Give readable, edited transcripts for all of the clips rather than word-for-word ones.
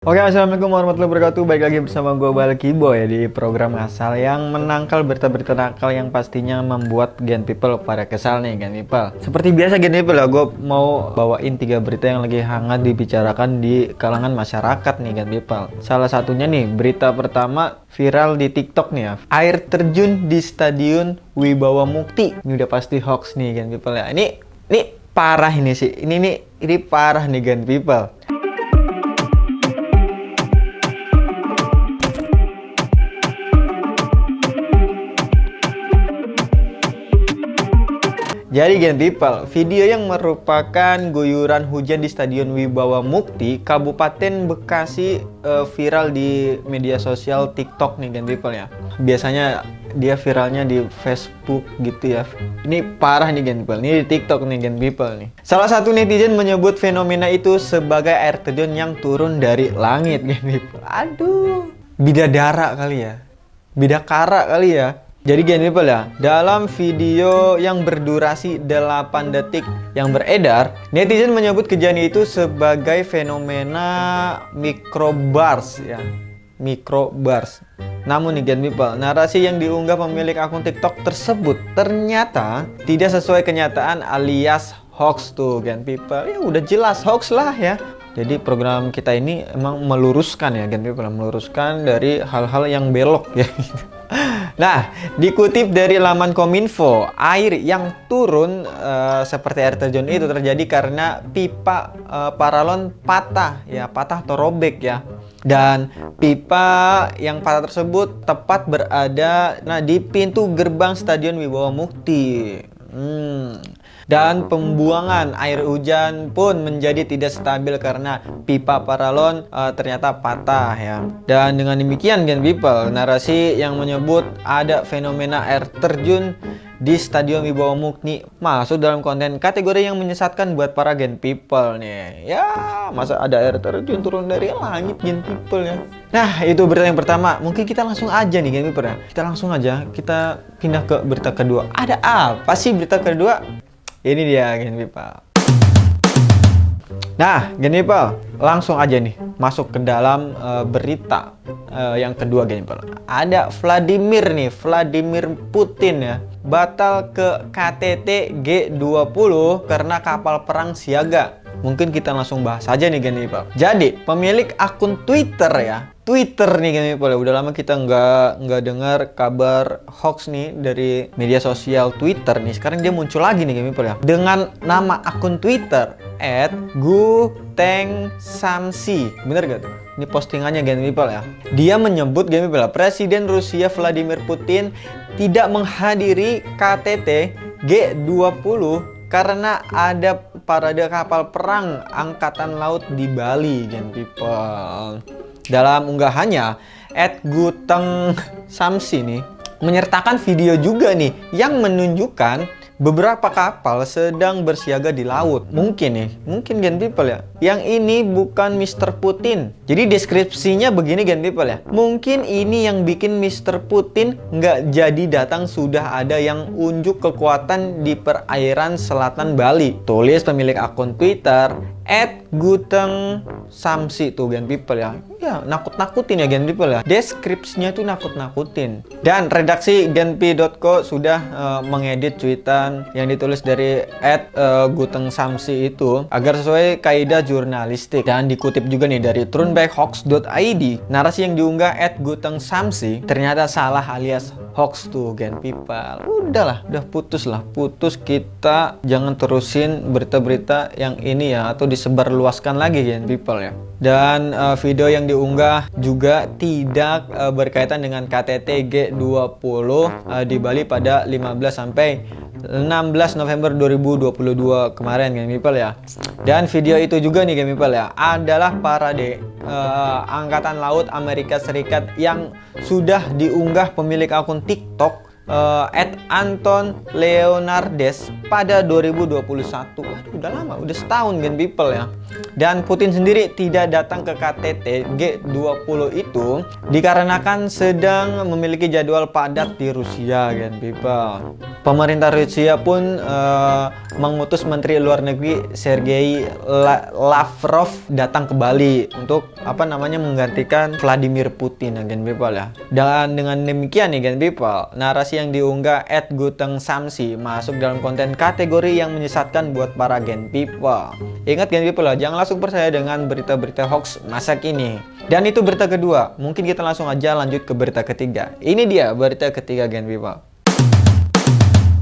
Oke, assalamualaikum warahmatullahi wabarakatuh. Baik lagi bersama gue Balki Boy di program ngasal yang menangkal berita-berita nakal yang pastinya membuat Gen People pada kesal nih Gen People. Seperti biasa Gen People ya, gue mau bawain 3 berita yang lagi hangat dibicarakan di kalangan masyarakat nih Gen People. Salah satunya nih, berita pertama viral di TikTok nih ya. Air terjun di Stadion Wibawa Mukti. Ini udah pasti hoax nih Gen People ya. Ini parah ini sih. Ini parah nih Gen People. Jadi Gen People, video yang merupakan guyuran hujan di Stadion Wibawa Mukti, Kabupaten Bekasi viral di media sosial TikTok nih Gen People ya. Biasanya dia viralnya di Facebook gitu ya. Ini parah nih Gen People, ini di TikTok nih Gen People nih. Salah satu netizen menyebut fenomena itu sebagai air terjun yang turun dari langit Gen People. Aduh, bidadara kali ya, bidakara kali ya. Jadi Gen People ya, dalam video yang berdurasi 8 detik yang beredar, netizen menyebut kejadian itu sebagai fenomena microburst ya. Microburst. Namun nih Gen People, narasi yang diunggah pemilik akun TikTok tersebut ternyata tidak sesuai kenyataan alias hoax tuh Gen People. Ya udah jelas hoax lah ya. Jadi program kita ini emang meluruskan ya Gen People, meluruskan dari hal-hal yang belok ya. Nah, dikutip dari laman Kominfo, air yang turun seperti air terjun itu terjadi karena pipa paralon patah ya, patah atau robek ya. Dan pipa yang patah tersebut tepat berada di pintu gerbang Stadion Wibawa Mukti. Dan pembuangan air hujan pun menjadi tidak stabil karena pipa paralon ternyata patah ya. Dan dengan demikian Gen People, narasi yang menyebut ada fenomena air terjun di Stadion Wibawa Mukti masuk dalam konten kategori yang menyesatkan buat para Gen People nih. Ya, masa ada air terjun turun dari langit Gen People ya. Nah, itu berita yang pertama. Mungkin kita langsung aja nih Gen People ya. Kita langsung aja, kita pindah ke berita kedua. Ada apa sih berita kedua? Ini dia Gen People. Nah, Gen People, langsung aja nih masuk ke dalam berita yang kedua Gen People. Ada Vladimir Putin ya, batal ke KTT G20 karena kapal perang siaga. Mungkin kita langsung bahas aja nih Gen People. Jadi, pemilik akun Twitter nih Gen People, udah lama kita nggak dengar kabar hoax nih dari media sosial Twitter nih. Sekarang dia muncul lagi nih Gen People ya, dengan nama akun Twitter @gutengsamsi. Bener gak tuh? Ini postingannya Gen People ya. Dia menyebut Gen People, Presiden Rusia Vladimir Putin tidak menghadiri KTT G20 karena ada parade kapal perang angkatan laut di Bali Gen People. Dalam unggahannya, @gutengsamsi nih menyertakan video juga nih yang menunjukkan beberapa kapal sedang bersiaga di laut. Mungkin Gen People ya, yang ini bukan Mr. Putin. Jadi deskripsinya begini Gen People ya, mungkin ini yang bikin Mr. Putin nggak jadi datang sudah ada yang unjuk kekuatan di perairan selatan Bali. Tulis pemilik akun Twitter @gutengsamsi tuh Gen People ya. Ya, nakut-nakutin ya Gen People ya. Deskripsinya tuh nakut-nakutin. Dan redaksi genpi.co sudah mengedit tweetan yang ditulis dari @gutengsamsi itu agar sesuai kaidah jurnalistik. Dan dikutip juga nih dari turnbackhoax.id, narasi yang diunggah @gutengsamsi ternyata salah alias hoax tuh Gen People. Udah putus kita jangan terusin berita-berita yang ini ya, atau disebarluaskan lagi Gen People ya. Dan video yang diunggah juga tidak berkaitan dengan KTT G20 di Bali pada 15 sampai 16 November 2022 kemarin Gen People ya. Dan video itu juga nih Gen People ya, adalah parade Angkatan Laut Amerika Serikat yang sudah diunggah pemilik akun TikTok Anton Leonardes pada 2021. Aduh, udah lama, udah setahun Gen People ya. Dan Putin sendiri tidak datang ke KTT G20 itu dikarenakan sedang memiliki jadwal padat di Rusia Gen People. Pemerintah Rusia pun mengutus Menteri Luar Negeri Sergei Lavrov datang ke Bali untuk menggantikan Vladimir Putin Gen People ya. Dan dengan demikian nih Gen People, narasi yang diunggah @guteng_samsi masuk dalam konten kategori yang menyesatkan buat para Gen People. Ingat Gen People, jangan langsung percaya dengan berita-berita hoax masa kini. Dan itu berita kedua. Mungkin kita langsung aja lanjut ke berita ketiga. Ini dia berita ketiga Gen People.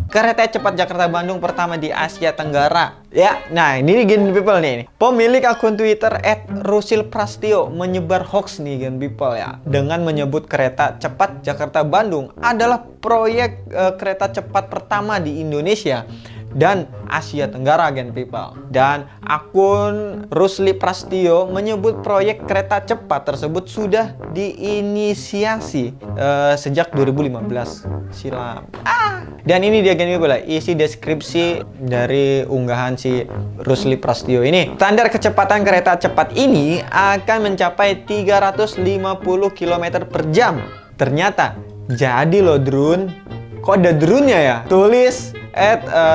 Kereta cepat Jakarta-Bandung pertama di Asia Tenggara. Ya, nah ini Gen People nih. Pemilik akun Twitter @rusilprastio menyebar hoax nih Gen People ya. Dengan menyebut kereta cepat Jakarta-Bandung adalah proyek kereta cepat pertama di Indonesia dan Asia Tenggara Gen People. Dan akun Rusli Prastio menyebut proyek kereta cepat tersebut sudah diinisiasi sejak 2015 silam. Dan ini dia Gen People, isi deskripsi dari unggahan si Rusli Prastio ini. Standar kecepatan kereta cepat ini akan mencapai 350 km per jam. Ternyata jadi loh drone. Kok ada drone-nya ya? Tulis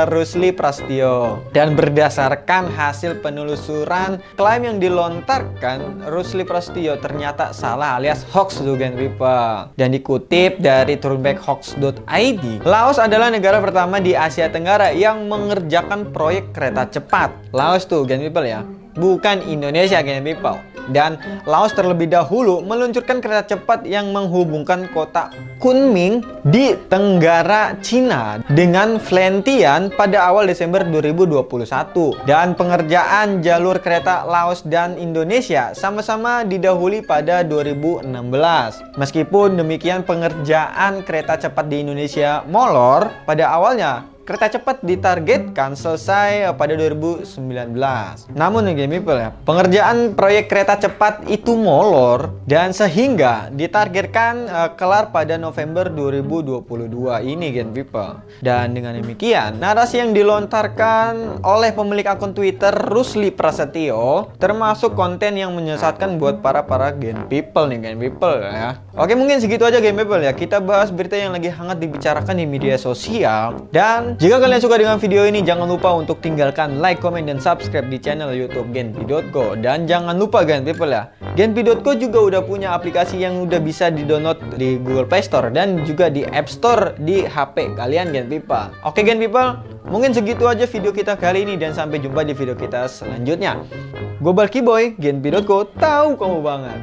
Rusli Prastio. Dan berdasarkan hasil penelusuran, klaim yang dilontarkan Rusli Prastio ternyata salah alias hoax tuh Gen People. Dan dikutip dari turnbackhoax.id, Laos adalah negara pertama di Asia Tenggara yang mengerjakan proyek kereta cepat. Laos tuh Gen People ya, bukan Indonesia Gen People. Dan Laos terlebih dahulu meluncurkan kereta cepat yang menghubungkan kota Kunming di Tenggara Cina dengan Vientiane pada awal Desember 2021. Dan pengerjaan jalur kereta Laos dan Indonesia sama-sama didahului pada 2016. Meskipun demikian, pengerjaan kereta cepat di Indonesia molor. Pada awalnya kereta cepat ditargetkan selesai pada 2019. Namun Gen People ya, pengerjaan proyek kereta cepat itu molor dan sehingga ditargetkan kelar pada November 2022 ini Gen People. Dan dengan demikian, narasi yang dilontarkan oleh pemilik akun Twitter Rusli Prasetyo termasuk konten yang menyesatkan buat para Gen People nih Gen People ya. Oke, mungkin segitu aja Gen People ya. Kita bahas berita yang lagi hangat dibicarakan di media sosial. Dan jika kalian suka dengan video ini, jangan lupa untuk tinggalkan like, komen, dan subscribe di channel YouTube Genpi.co. Dan jangan lupa Gen People ya, Genpi.co juga udah punya aplikasi yang udah bisa di-download di Google Play Store dan juga di App Store di HP kalian Gen People. Oke Gen People, mungkin segitu aja video kita kali ini dan sampai jumpa di video kita selanjutnya. Gue Balki Boy, Genpi.co, tahu kamu banget.